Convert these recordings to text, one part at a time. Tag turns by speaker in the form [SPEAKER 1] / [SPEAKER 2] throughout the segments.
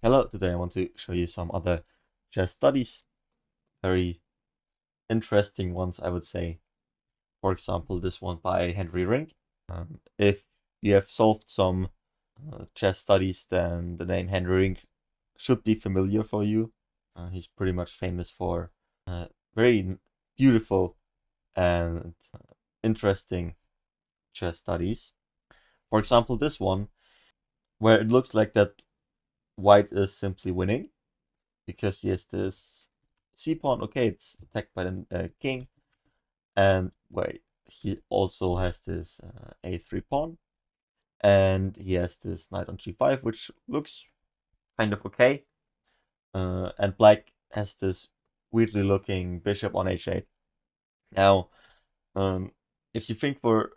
[SPEAKER 1] Hello, today I want to show you some other chess studies, very interesting ones, I would say. For example, this one by Henry Rink. If you have solved some chess studies, then the name Henry Rink should be familiar for you. He's pretty much famous for very beautiful and interesting chess studies. For example, this one, where it looks like that white is simply winning because he has this c pawn. Okay, it's attacked by the king, and wait, he also has this a3 pawn, and he has this knight on g5, which looks kind of okay. And black has this weirdly looking bishop on h8. Now, um, if you think for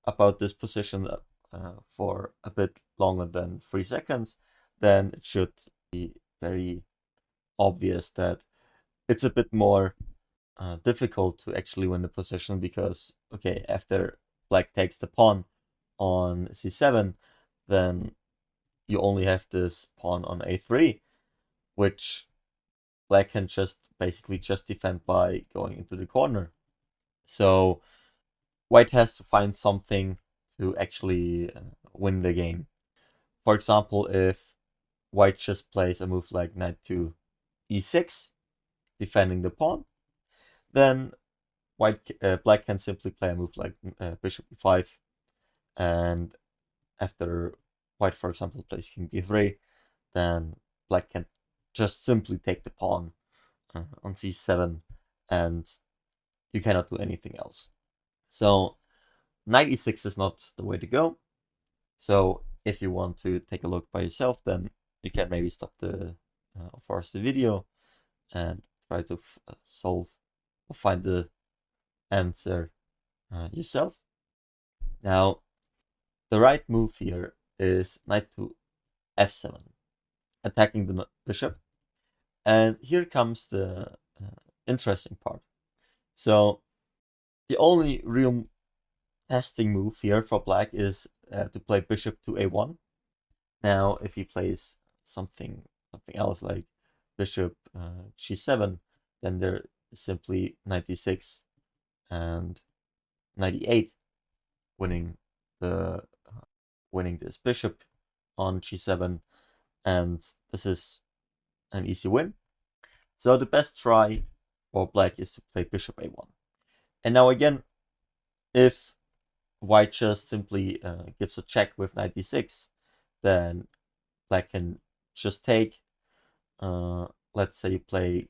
[SPEAKER 1] about this position for a bit longer than 3 seconds, then it should be very obvious that it's a bit more difficult to actually win the position because, okay, after black takes the pawn on c7, then you only have this pawn on a3, which black can just basically just defend by going into the corner. So white has to find something to actually win the game. For example, if white just plays a move like knight to e6, defending the pawn, then black can simply play a move like bishop e5, and after white, for example, plays king b3, then black can just simply take the pawn on c7, and you cannot do anything else. So knight e6 is not the way to go. So if you want to take a look by yourself, then you can maybe stop the pause the video and try to solve or find the answer yourself. Now, the right move here is knight to f7, attacking the bishop. And here comes the interesting part. So, the only real testing move here for black is to play bishop to a1. Now, if he plays something else like bishop g7, then there is simply knight d6 and knight e8, winning the winning this bishop on g7, and this is an easy win. So the best try for black is to play bishop a1. And now again, if white just simply gives a check with knight d6, then black can just take. Let's say you play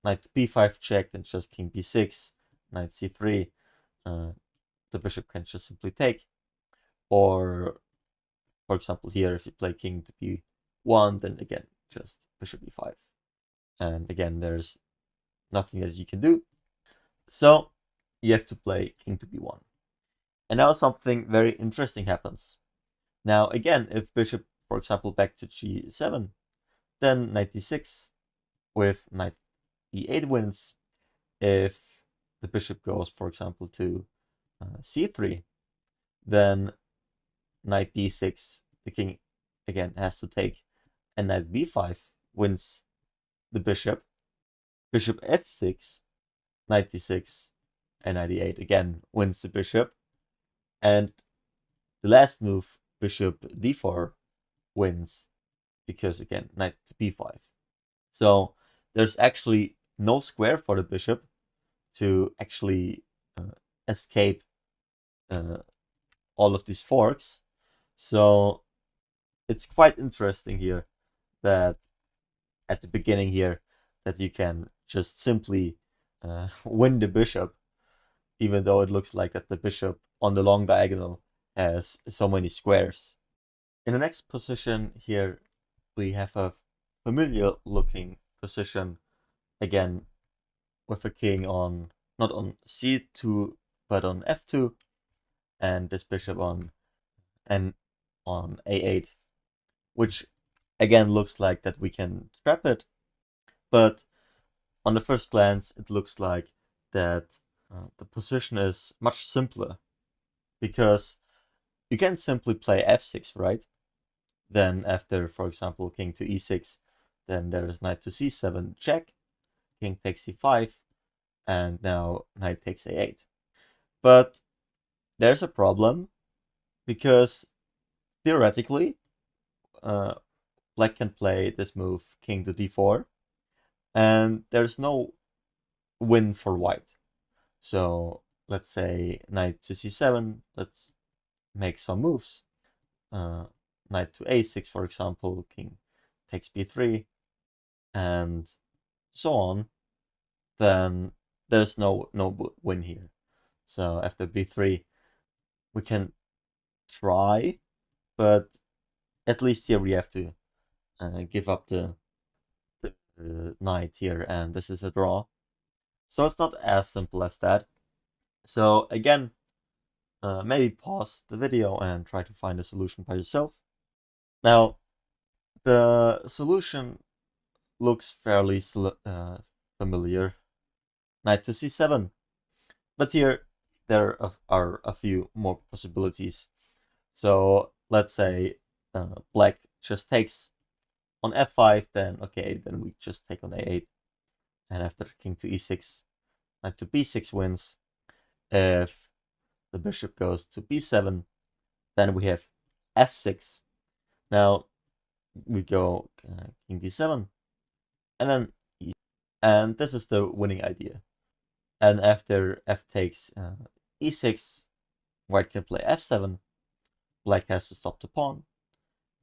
[SPEAKER 1] knight to b5 check, and just king b6, knight c3. The bishop can just simply take. Or, for example, here, if you play king to b1, then again, just bishop e5. And again, there's nothing that you can do. So you have to play king to b1. And now something very interesting happens. Now again, if bishop, for example, back to g7, then knight d6 with knight e8 wins. If the bishop goes, for example, to c3, then knight d6, the king again has to take, and knight b5 wins the bishop. Bishop f6, knight d6, and knight e8 again wins the bishop. And the last move, bishop d4, wins because again, knight to b5. So there's actually no square for the bishop to actually escape all of these forks. So it's quite interesting here that at the beginning here that you can just simply win the bishop, even though it looks like that the bishop on the long diagonal has so many squares. In the next position here, we have a familiar looking position, again with a king on, not on c2, but on f2, and this bishop on a8, which again looks like that we can trap it, but on the first glance it looks like that the position is much simpler, because you can simply play f6, right? Then after, for example, king to e6, then there is knight to c7 check, king takes c5, and now knight takes a8. But there's a problem, because theoretically, black can play this move king to d4, and there's no win for white. So let's say knight to c7, let's make some moves. Knight to a6, for example, king takes b3, and so on. Then there's no win here. So after b3, we can try, but at least here we have to give up the knight here, and this is a draw. So it's not as simple as that. So again, maybe pause the video and try to find a solution by yourself. Now, the solution looks fairly familiar. Knight to c7. But here there are a few more possibilities. So let's say black just takes on f5, then okay, then we just take on a8. And after king to e6, knight to b6 wins. If the bishop goes to b7, then we have f6. Now we go king d7, and then e6. And this is the winning idea. And after f takes e6, white can play f7. Black has to stop the pawn,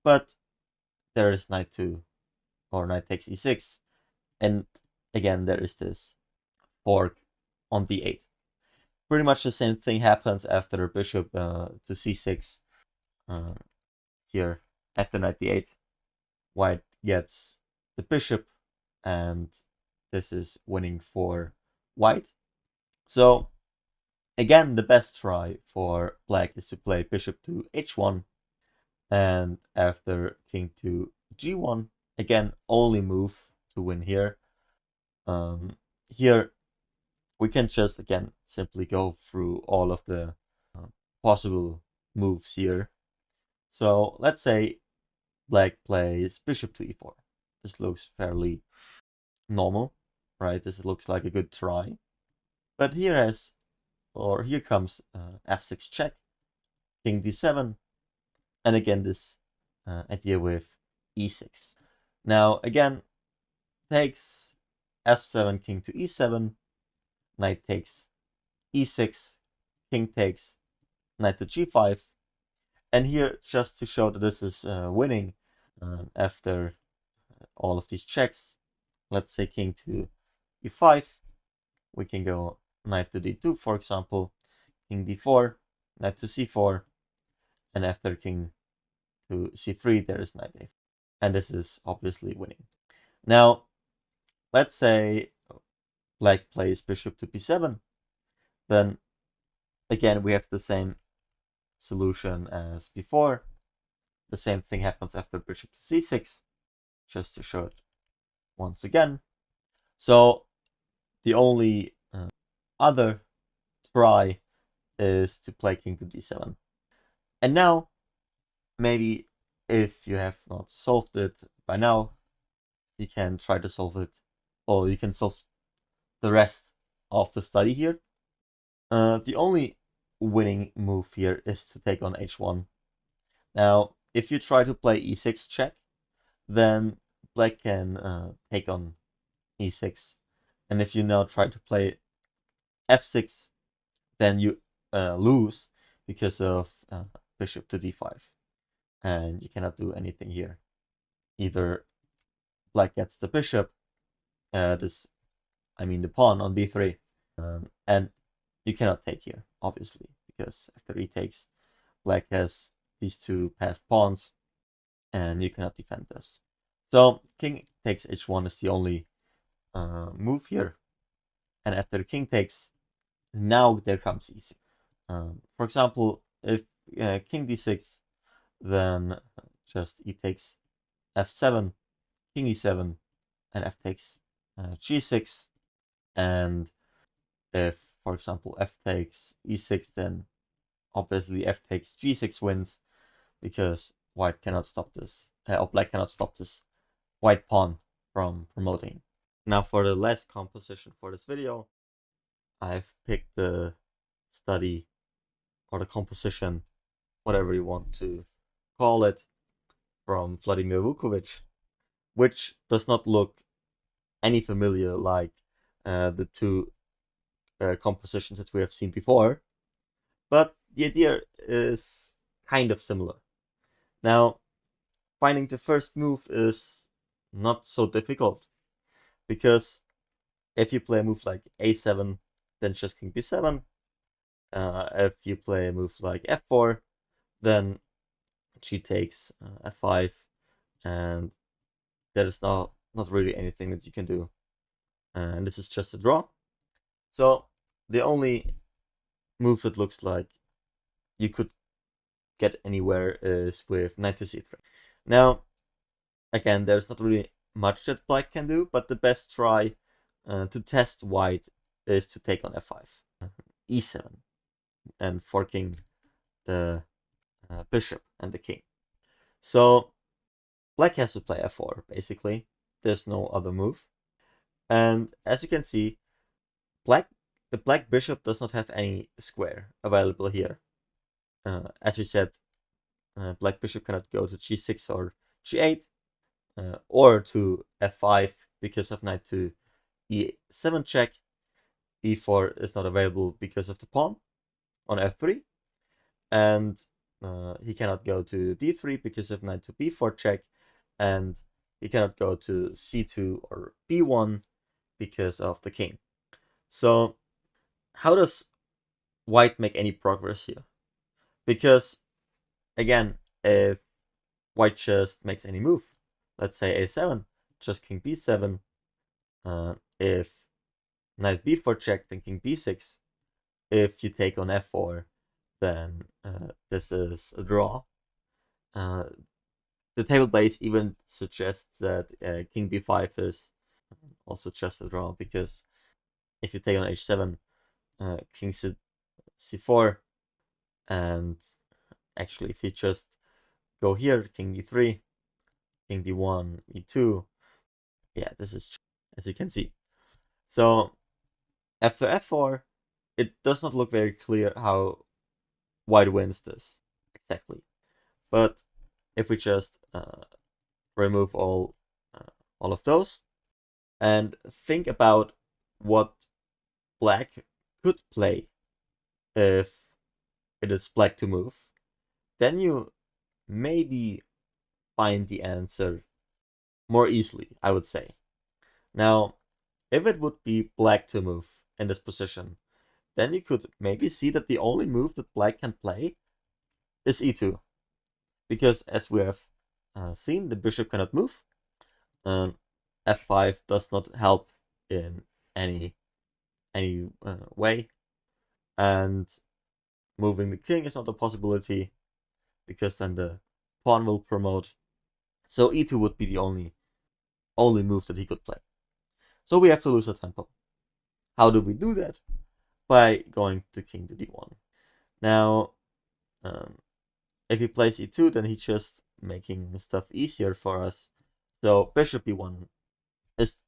[SPEAKER 1] but there is knight to, or knight takes e6, and again there is this fork on d8. Pretty much the same thing happens after bishop to c6. Here, after knight d8, white gets the bishop, and this is winning for white. So again, the best try for black is to play bishop to h1, and after king to g1, again, only move to win here. Here, we can just, again, simply go through all of the possible moves here. So let's say black plays bishop to e4. This looks fairly normal, right? This looks like a good try. But here comes f6 check, king d7, and again this idea with e6. Now again, takes f7, king to e7, knight takes e6, king takes, knight to g5, and here, just to show that this is winning, after all of these checks, let's say king to e5, we can go knight to d2, for example, king d4, knight to c4, and after king to c3, there is knight a4. And this is obviously winning. Now, let's say black plays bishop to b7, then again we have the same solution as before. The same thing happens after bishop to c6, just to show it once again. So the only other try is to play king to d7. And now, maybe if you have not solved it by now, you can try to solve it, or you can solve the rest of the study here. The only winning move here is to take on h1. Now, if you try to play e6 check, then black can take on e6. And if you now try to play f6, then you lose because of bishop to d5. And you cannot do anything here. Either black gets the bishop, the pawn on b3, and you cannot take here, obviously, because after he takes, black has these two passed pawns, and you cannot defend this. So king takes h1 is the only move here, and after king takes, now there comes e6. For example, if king d6, then just e takes f7, king e7, and f takes g6. And if, for example, f takes e6, then obviously f takes g6 wins, because white cannot stop this, or black cannot stop this white pawn from promoting. Now for the last composition for this video, I've picked the study or the composition, whatever you want to call it, from Vladimir Vukovic, which does not look any familiar like the two compositions that we have seen before, but the idea is kind of similar. Now, finding the first move is not so difficult, because if you play a move like a7, then just king b7. If you play a move like f4, then g takes f5, and there is not really anything that you can do. And this is just a draw. So the only move that looks like you could get anywhere is with knight to c3. Now, again, there's not really much that black can do, but the best try to test white is to take on f5, e7, and forking the bishop and the king. So black has to play f4, basically. There's no other move. And as you can see, the black bishop does not have any square available here. As we said, black bishop cannot go to g6 or g8, or to f5 because of knight to e7 check. e4 is not available because of the pawn on f3, and he cannot go to d3 because of knight to b4 check, and he cannot go to c2 or b1 because of the king. So how does white make any progress here? Because again, if white just makes any move, let's say a7, just king b7, if knight b4 check, then king b6, if you take on f4, then this is a draw. The table base even suggests that king b5 is also just a draw, because if you take on h7, king c4, and actually if you just go here, king d3, king d1, e2, yeah, this is, as you can see. So after f4, it does not look very clear how white wins this exactly. But if we just remove all of those and think about what black could play if it is black to move, then you maybe find the answer more easily, I would say. Now, if it would be black to move in this position, then you could maybe see that the only move that black can play is e2. Because as we have seen, the bishop cannot move. f5 does not help in any way. And moving the king is not a possibility, because then the pawn will promote. So e2 would be the only move that he could play. So we have to lose a tempo. How do we do that? By going to king to d1. Now, if he plays e2, then he's just making stuff easier for us. So bishop e1 is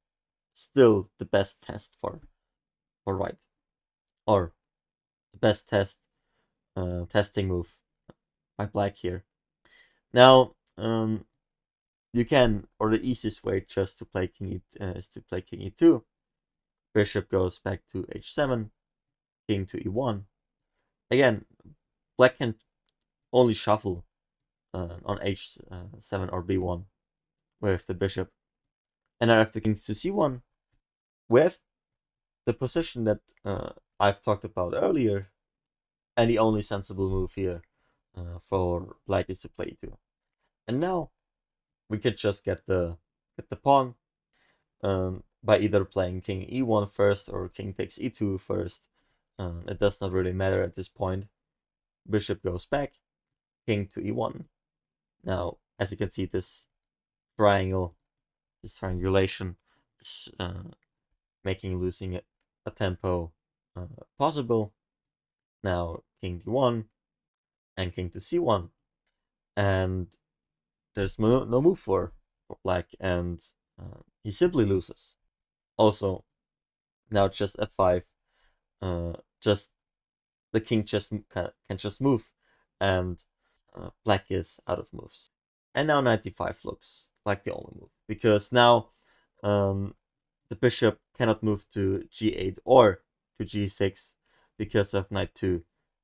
[SPEAKER 1] still the best test for white, or the best testing move by black here. Now, you can, or the easiest way just to play king is to play king e2. Bishop goes back to h7, king to e1. Again, black can only shuffle on h7 or b1 with the bishop. And then after king to c1, we have the position that I've talked about earlier, and the only sensible move here for black is to play e2. And now we could just get the pawn by either playing king e1 first or king takes e2 first. It does not really matter at this point. Bishop goes back, king to e1. Now, as you can see, this triangulation is making losing a tempo possible. Now king d1 and king to c1, and there's no move for black, and he simply loses. Also, now just f5, just the king just can just move, and black is out of moves. And now knight d5 looks like the only move, because now the bishop cannot move to g8 or to g6 because of knight 2.